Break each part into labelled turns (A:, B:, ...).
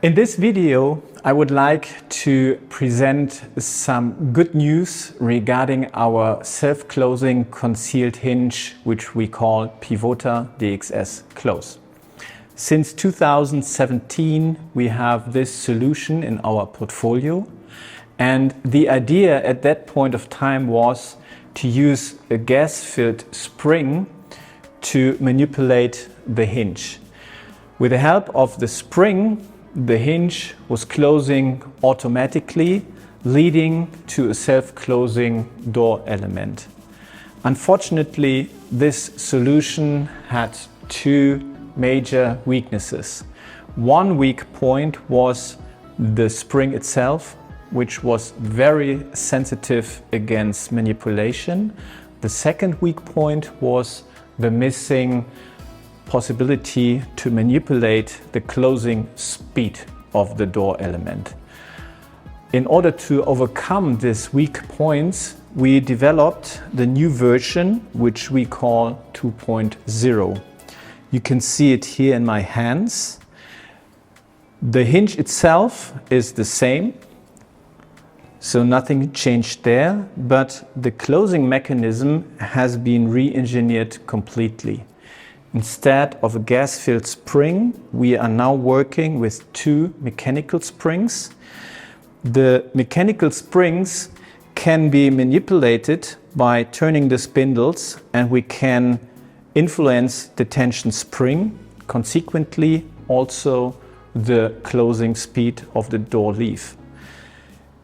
A: In this video, I would like to present some good news regarding our self-closing concealed hinge, which we call Pivota DXS Close. Since 2017, we have this solution in our portfolio, and the idea at that point of time was to use a gas-filled spring to manipulate the hinge. With the help of the spring, the hinge was closing automatically, leading to a self-closing door element. Unfortunately, this solution had two major weaknesses. One weak point was the spring itself, which was very sensitive against manipulation. The second weak point was the missing possibility to manipulate the closing speed of the door element. In order to overcome these weak points, we developed the new version, which we call 2.0. You can see it here in my hands. The hinge itself is the same, so nothing changed there, but the closing mechanism has been re-engineered completely. Instead of a gas-filled spring, we are now working with two mechanical springs. The mechanical springs can be manipulated by turning the spindles, and we can influence the tension spring, consequently also the closing speed of the door leaf.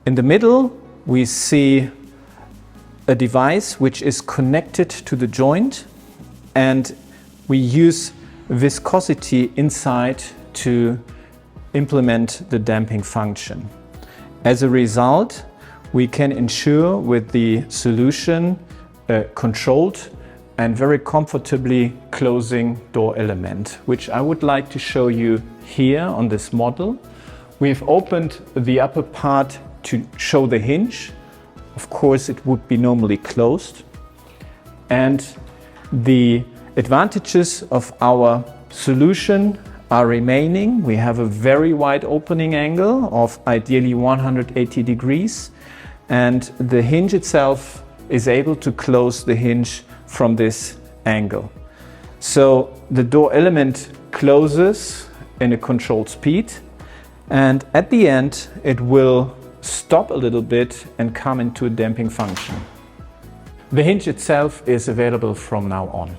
A: In the middle, we see a device which is connected to the joint, and we use viscosity inside to implement the damping function. As a result, we can ensure with the solution a controlled and very comfortably closing door element, which I would like to show you here on this model. We've opened the upper part to show the hinge. Of course, it would be normally closed. And the advantages of our solution are remaining. We have a very wide opening angle of ideally 180 degrees, and the hinge itself is able to close the hinge from this angle. So the door element closes in a controlled speed, and at the end it will stop a little bit and come into a damping function. The hinge itself is available from now on.